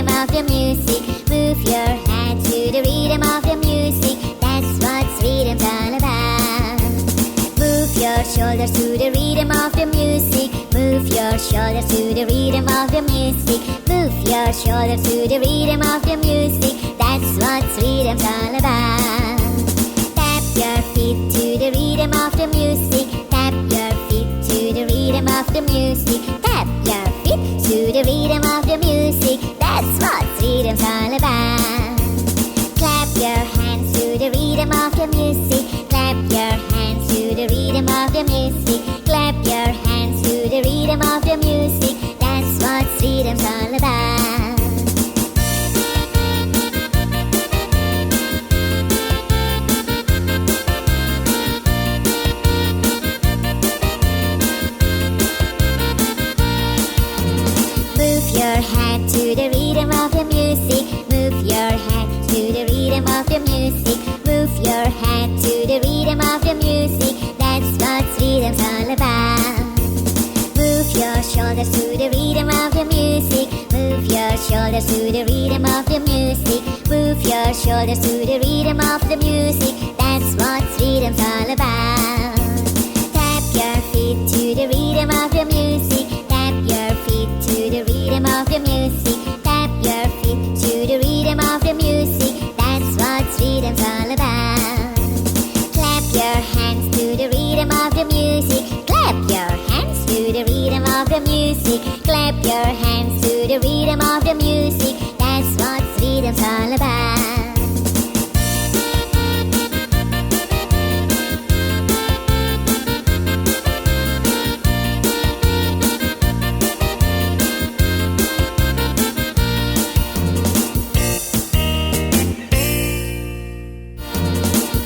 rhythm of the music. Move your head to the rhythm of the music. That's what rhythm's all about. Move your shoulders to the rhythm of the music. Move your shoulders to the rhythm of the music. Move your shoulders to the rhythm of the music. That's what rhythm's all about. Tap your feet to the rhythm of the music. Tap your feet to the rhythm of the music. Tap your feet to the rhythm of the music. That's what rhythm's all about. Clap your hands to the rhythm of the music. Clap your hands to the rhythm of the music. Clap your hands to the rhythm of the music. That's what rhythm's all about. Move your head to the rhythm of the music. Move your head to the rhythm of the music. Move your head to the rhythm of the music. That's what rhythm's all about. Move your shoulders to the rhythm of the music. Move your shoulders to the rhythm of the music. Move your shoulders to the rhythm of the music. That's what rhythm's all about. Tap your feet to the rhythm of the music. Tap your feet to the rhythm of the music. Tap your feet to the rhythm of the music. That's what rhythm's all about. Clap your hands to the rhythm of the music. Clap your hands to the rhythm of the music. Clap your hands to the rhythm of the music. That's what rhythm's all about.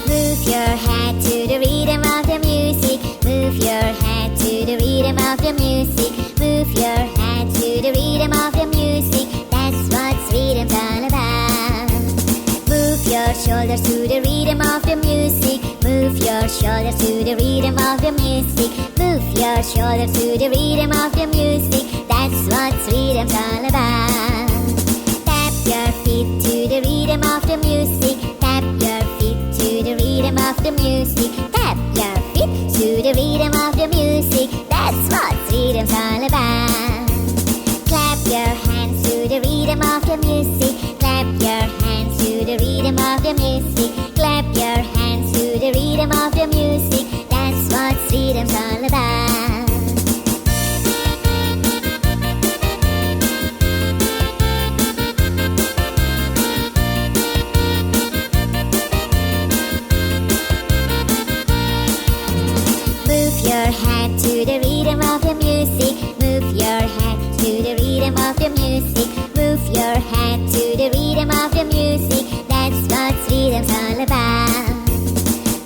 Move your head to the rhythm of the music. Move your head to the rhythm of the music. Move your head to the rhythm of the music. That's what rhythm's all about. Move your shoulders to the rhythm of the music. Move your shoulders to the rhythm of the music. Move your shoulders to the rhythm of the music. That's what rhythm's all about. Tap your feet to the rhythm of the music. Tap your feet to the rhythm of the music. Tap your feet to the rhythm of the music. That's what rhythm's all about. Clap your hands to the rhythm of the music. Clap your hands to the rhythm of the music. Clap your hands to the rhythm of the music. That's what rhythm's all about. Move your head to the rhythm of the music. Move your head to the rhythm of the music. Move your head to the rhythm of the music. That's what rhythm's all about.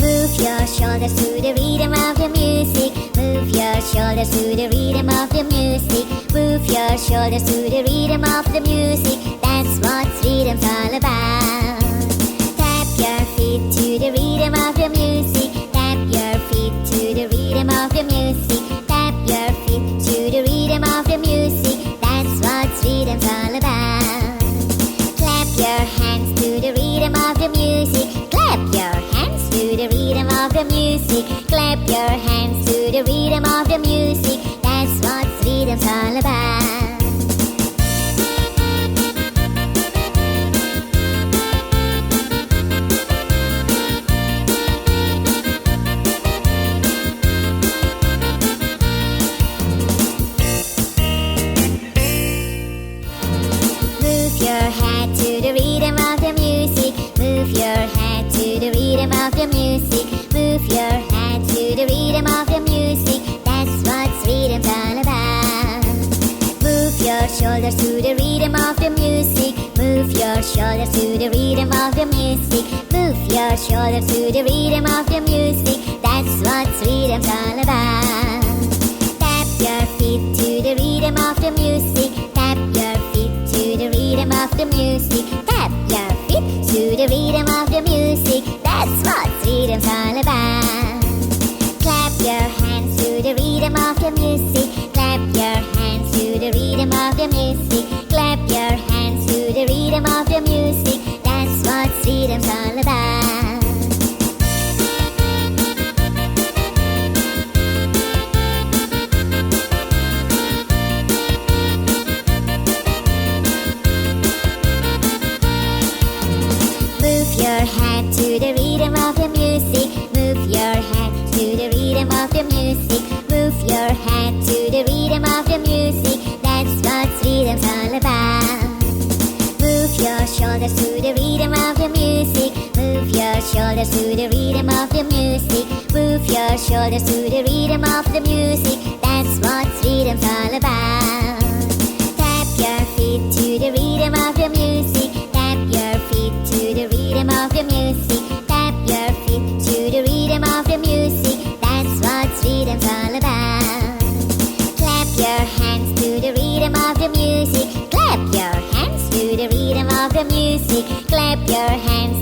Move your shoulders to the rhythm of the music. Move your shoulders to the rhythm of the music. Move your shoulders to the rhythm of the music. That's what rhythm's all about. Tap your feet to the rhythm of the music. Tap your feet to the rhythm of the music. Tap your feet to the rhythm of the music. That's what rhythm's all about. Clap your hands to the rhythm of the music. Clap your hands to the rhythm of the music. Clap your hands to the rhythm of the music. That's what rhythm's all about. Move your head to the rhythm of the music. Move your head to the rhythm of the music. Move your head to the rhythm of the music. That's what rhythm's all about. Move your shoulders to the rhythm of the music. Move your shoulders to the rhythm of the music. Move your shoulders to the rhythm of the music. That's what rhythm's all about. Tap your feet to the rhythm of the music. Tap your feet to the rhythm of the music. Tap your feet to the rhythm of the music. That's what rhythm's all about. Clap your hands to the rhythm of the music. Clap your hands to the rhythm of the music. Clap your hands to rhythm of the music. That's what rhythm's all about. Move your head to the rhythm of the music. Move your head to the rhythm of the music. Move your head to the rhythm of the music. That's what rhythm's all about. Move your shoulders to the rhythm of the music. Move your shoulders to the rhythm of the music. Move your shoulders to the rhythm of the music. That's what rhythm's all about. Tap your feet to the rhythm of the music. Tap your feet to the rhythm of the music. Tap your feet to the rhythm of the music. That's what rhythm's all about. Clap your hands to the rhythm of the music. Clap your hands to the rhythm of the music. Clap your hands